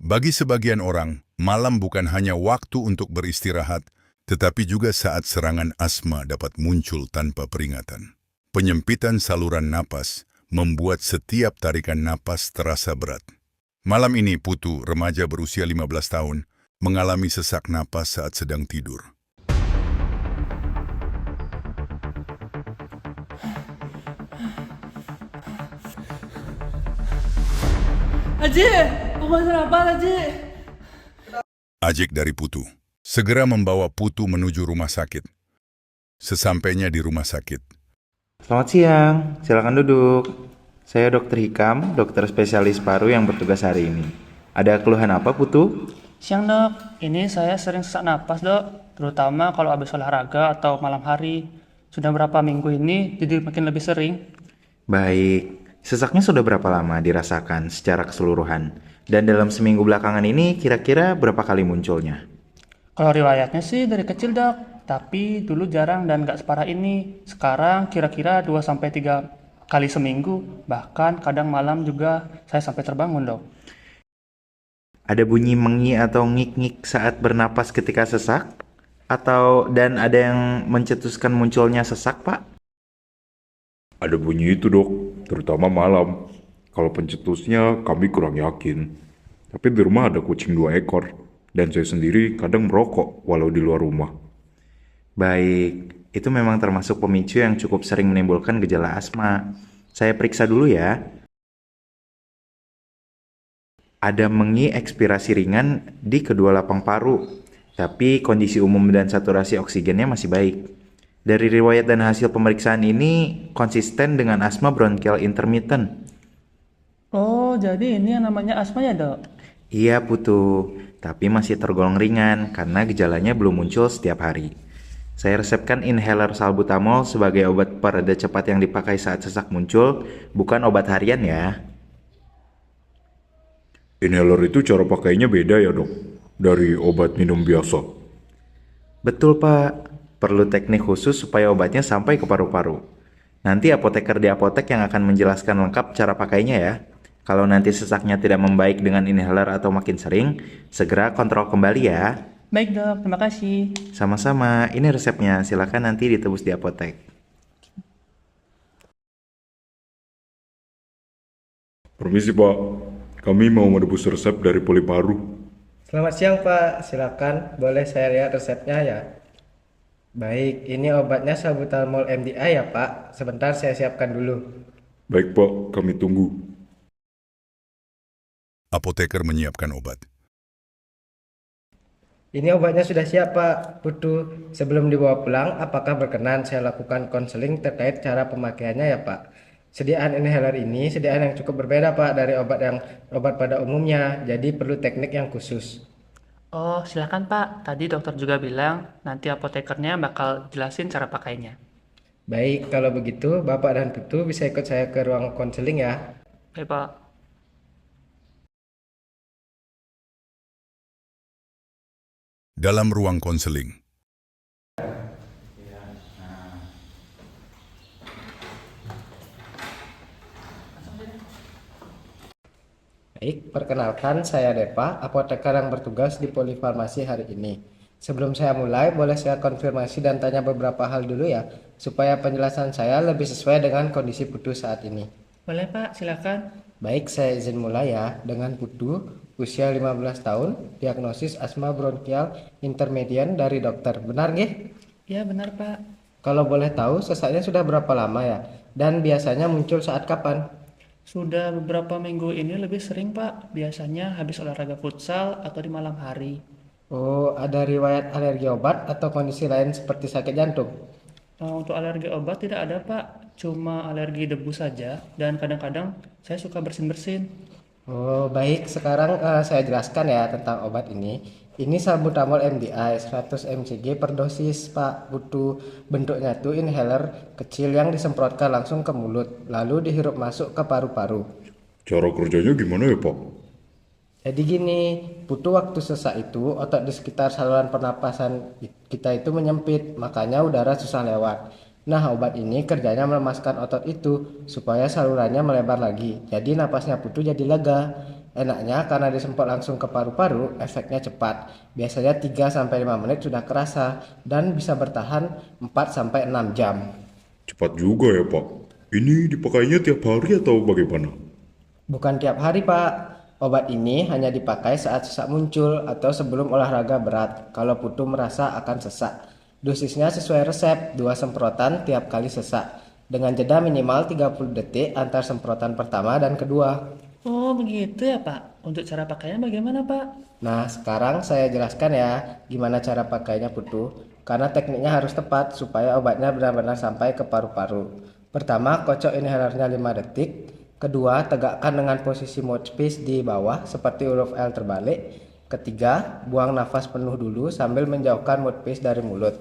Bagi sebagian orang, malam bukan hanya waktu untuk beristirahat, tetapi juga saat serangan asma dapat muncul tanpa peringatan. Penyempitan saluran napas membuat setiap tarikan napas terasa berat. Malam ini Putu, remaja berusia 15 tahun, mengalami sesak napas saat sedang tidur. Haji, penguasa apa Haji? Ajik dari Putu segera membawa Putu menuju rumah sakit. Sesampainya di rumah sakit, Selamat siang, silakan duduk. Saya Dokter Hikam, dokter spesialis paru yang bertugas hari ini. Ada keluhan apa, Putu? Siang dok, ini saya sering sesak napas dok, terutama kalau habis olahraga atau malam hari. Sudah berapa minggu ini jadi makin lebih sering. Baik, sesaknya sudah berapa lama dirasakan secara keseluruhan? Dan dalam seminggu belakangan ini kira-kira berapa kali munculnya? Kalau riwayatnya sih dari kecil dok, tapi dulu jarang dan gak separah ini. Sekarang kira-kira 2-3 kali seminggu, bahkan kadang malam juga saya sampai terbangun dok. Ada bunyi mengi atau ngik-ngik saat bernapas ketika sesak? Dan ada yang mencetuskan munculnya sesak, Pak? Ada bunyi itu dok, terutama malam. Kalau pencetusnya kami kurang yakin. Tapi di rumah ada kucing 2 ekor. Dan saya sendiri kadang merokok walau di luar rumah. Baik, itu memang termasuk pemicu yang cukup sering menimbulkan gejala asma. Saya periksa dulu ya. Ada mengi ekspirasi ringan di kedua lapang paru, tapi kondisi umum dan saturasi oksigennya masih baik. Dari riwayat dan hasil pemeriksaan ini konsisten dengan asma bronchial intermittent. Oh, jadi ini yang namanya asma ya dok? Iya Putu, tapi masih tergolong ringan karena gejalanya belum muncul setiap hari. Saya resepkan inhaler salbutamol sebagai obat pereda cepat yang dipakai saat sesak muncul, bukan obat harian ya. Inhaler itu cara pakainya beda ya dok, dari obat minum biasa. Betul Pak, perlu teknik khusus supaya obatnya sampai ke paru-paru. Nanti apoteker di apotek yang akan menjelaskan lengkap cara pakainya ya. Kalau nanti sesaknya tidak membaik dengan inhaler atau makin sering, segera kontrol kembali ya. Baik dok, terima kasih. Sama-sama, ini resepnya, silakan nanti ditebus di apotek. Permisi pak, kami mau menebus resep dari Poliparu. Selamat siang Pak, silakan. Boleh saya lihat resepnya ya? Baik, ini obatnya salbutamol MDI ya Pak. Sebentar saya siapkan dulu. Baik pak, kami tunggu. apoteker menyiapkan obat. Ini obatnya sudah siap Pak. Putu, sebelum dibawa pulang, apakah berkenan saya lakukan konseling terkait cara pemakaiannya ya Pak? Sediaan inhaler ini sediaan yang cukup berbeda Pak dari obat pada umumnya, jadi perlu teknik yang khusus. Oh, silakan Pak. Tadi dokter juga bilang nanti apotekernya bakal jelasin cara pakainya. Baik, kalau begitu Bapak dan Putu bisa ikut saya ke ruang konseling ya. Oke, Pak. Dalam ruang konseling, Baik, perkenalkan saya Depa, apoteker yang bertugas di Polifarmasi hari ini. Sebelum saya mulai, boleh saya konfirmasi dan tanya beberapa hal dulu ya, supaya penjelasan saya lebih sesuai dengan kondisi Putu saat ini. Boleh, Pak. Silakan. Baik, saya izin mulai ya, dengan Putu, usia 15 tahun, diagnosis asma bronkial intermedian dari dokter. Benar nggih? Ya, benar, Pak. Kalau boleh tahu, sesaknya sudah berapa lama ya? Dan biasanya muncul saat kapan? Sudah beberapa minggu ini lebih sering, Pak. Biasanya habis olahraga futsal atau di malam hari. Oh, ada riwayat alergi obat atau kondisi lain seperti sakit jantung? Untuk alergi obat tidak ada, Pak. Cuma alergi debu saja. Dan kadang-kadang saya suka bersin-bersin. Oh, baik. Sekarang saya jelaskan ya tentang obat ini. Ini salbutamol MDI 100 mcg per dosis, Pak. Butuh bentuknya tuh inhaler kecil yang disemprotkan langsung ke mulut, lalu dihirup masuk ke paru-paru. Cara kerjanya gimana ya pak? Jadi gini, butuh waktu sesak itu otot di sekitar saluran pernapasan kita itu menyempit, makanya udara susah lewat. Nah, obat ini kerjanya melemaskan otot itu supaya salurannya melebar lagi. Jadi napasnya Putu jadi lega. Enaknya karena disemprot langsung ke paru-paru, efeknya cepat. Biasanya 3-5 menit sudah kerasa dan bisa bertahan 4-6 jam. Cepat juga ya, Pak. Ini dipakainya tiap hari atau bagaimana? Bukan tiap hari, Pak. Obat ini hanya dipakai saat sesak muncul atau sebelum olahraga berat kalau Putu merasa akan sesak. Dosisnya sesuai resep, 2 semprotan tiap kali sesak, dengan jeda minimal 30 detik antar semprotan pertama dan kedua. Oh, begitu ya, Pak. Untuk cara pakainya bagaimana, Pak? Nah, sekarang saya jelaskan ya gimana cara pakainya Putu. Karena tekniknya harus tepat supaya obatnya benar-benar sampai ke paru-paru. Pertama, kocok inhalernya 5 detik. Kedua, tegakkan dengan posisi mouthpiece di bawah seperti huruf L terbalik. Ketiga, buang nafas penuh dulu sambil menjauhkan mouthpiece dari mulut.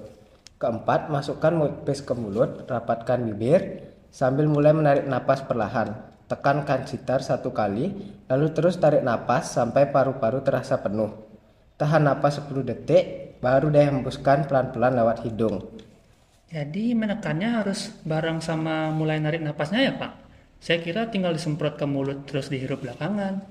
Keempat, masukkan mouthpiece ke mulut, rapatkan bibir, sambil mulai menarik napas perlahan. Tekankan sitar 1 kali, lalu terus tarik napas sampai paru-paru terasa penuh. Tahan napas 10 detik, baru deh hembuskan pelan-pelan lewat hidung. Jadi menekannya harus bareng sama mulai narik napasnya ya, Pak? Saya kira tinggal disemprot ke mulut terus dihirup belakangan.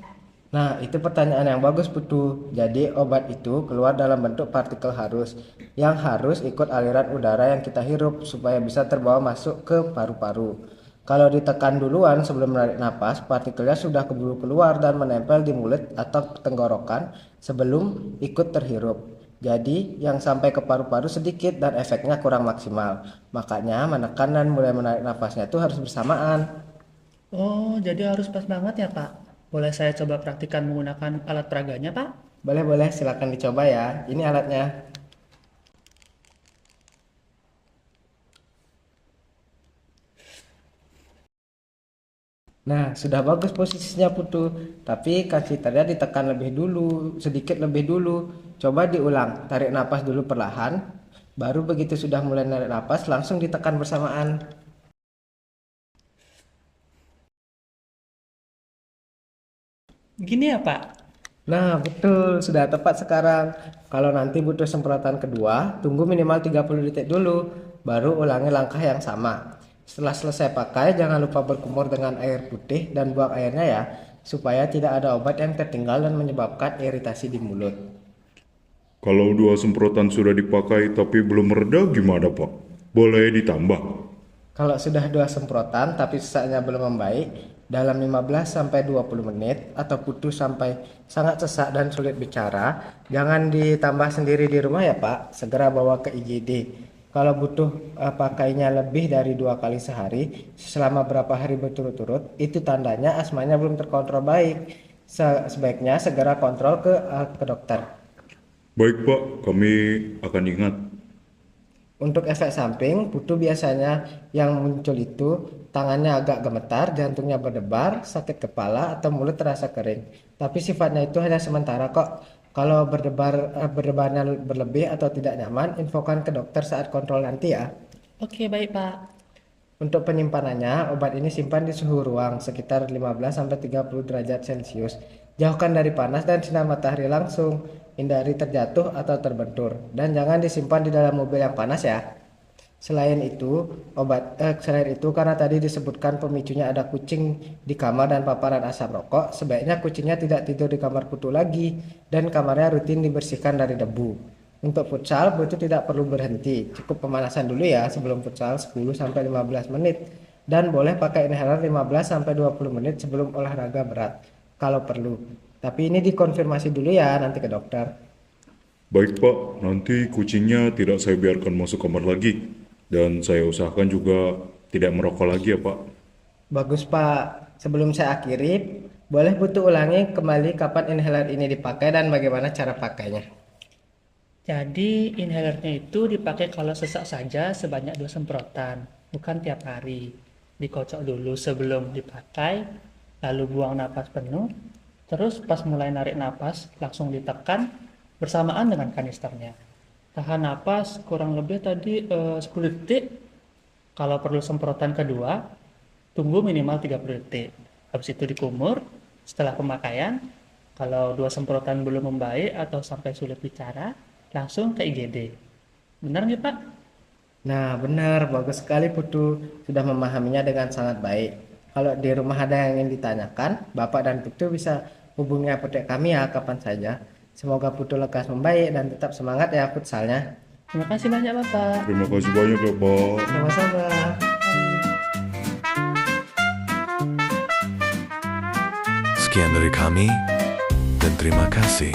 Nah, itu pertanyaan yang bagus, Putu. Jadi, obat itu keluar dalam bentuk partikel halus yang harus ikut aliran udara yang kita hirup supaya bisa terbawa masuk ke paru-paru. Kalau ditekan duluan sebelum menarik napas, partikelnya sudah keburu keluar dan menempel di mulut atau tenggorokan sebelum ikut terhirup. Jadi, yang sampai ke paru-paru sedikit dan efeknya kurang maksimal. Makanya, menekan dan mulai menarik napasnya itu harus bersamaan. Oh, jadi harus pas banget ya, Pak? Boleh saya coba praktikkan menggunakan alat peraganya, Pak? Boleh-boleh, silakan dicoba ya. Ini alatnya. Nah, sudah bagus posisinya Putu. Tapi kansiternya ditekan lebih dulu, sedikit lebih dulu. Coba diulang, tarik napas dulu perlahan. Baru begitu sudah mulai narik napas, langsung ditekan bersamaan. Gini ya, Pak? Nah, betul, sudah tepat sekarang. Kalau nanti butuh semprotan kedua, tunggu minimal 30 detik dulu, baru ulangi langkah yang sama. Setelah selesai pakai, jangan lupa berkumur dengan air putih dan buang airnya ya, supaya tidak ada obat yang tertinggal dan menyebabkan iritasi di mulut. Kalau 2 semprotan sudah dipakai tapi belum mereda gimana, Pak? Boleh ditambah? Kalau sudah 2 semprotan tapi sesaknya belum membaik, dalam 15-20 menit atau putus sampai sangat sesak dan sulit bicara, jangan ditambah sendiri di rumah ya Pak, segera bawa ke IGD. Kalau butuh pakainya lebih dari 2 kali sehari, selama berapa hari berturut-turut, itu tandanya asmanya belum terkontrol baik. Sebaiknya segera kontrol ke dokter. Baik, Pak. Kami akan ingat. Untuk efek samping, Putu biasanya yang muncul itu tangannya agak gemetar, jantungnya berdebar, sakit kepala, atau mulut terasa kering. Tapi sifatnya itu hanya sementara kok. Kalau berdebarnya berlebih atau tidak nyaman, infokan ke dokter saat kontrol nanti ya. Oke, baik, Pak. Untuk penyimpanannya, obat ini simpan di suhu ruang sekitar 15-30 derajat Celcius. Jauhkan dari panas dan sinar matahari langsung. Hindari terjatuh atau terbentur. Dan jangan disimpan di dalam mobil yang panas ya. Selain itu, karena tadi disebutkan pemicunya ada kucing di kamar dan paparan asap rokok, sebaiknya kucingnya tidak tidur di kamar Putu lagi dan kamarnya rutin dibersihkan dari debu. Untuk futsal, Putu tidak perlu berhenti. Cukup pemanasan dulu ya sebelum futsal 10-15 menit. Dan boleh pakai inhaler 15-20 menit sebelum olahraga berat kalau perlu. Tapi ini dikonfirmasi dulu ya nanti ke dokter. Baik, Pak. Nanti kucingnya tidak saya biarkan masuk kamar lagi. Dan saya usahakan juga tidak merokok lagi ya, Pak. Bagus Pak. Sebelum saya akhiri, boleh Putu ulangi kembali kapan inhaler ini dipakai dan bagaimana cara pakainya. Jadi inhalernya itu dipakai kalau sesak saja sebanyak 2 semprotan, bukan tiap hari. Dikocok dulu sebelum dipakai, lalu buang napas penuh, terus pas mulai narik napas langsung ditekan bersamaan dengan kanisternya. Tahan napas kurang lebih tadi 10 detik. Kalau perlu semprotan kedua, tunggu minimal 30 detik. Habis itu dikumur. Setelah pemakaian, kalau 2 semprotan belum membaik atau sampai sulit bicara, langsung ke IGD. Benar nggak, Pak? Nah, benar, bagus sekali Putu sudah memahaminya dengan sangat baik. Kalau di rumah ada yang ingin ditanyakan, Bapak dan Putu bisa hubungi apotek kami ya kapan saja. Semoga Putu lekas membaik dan tetap semangat ya futsalnya. Terima kasih banyak Bapak. Terima kasih banyak ya Pak. Sama-sama. Sekian dari kami, dan terima kasih.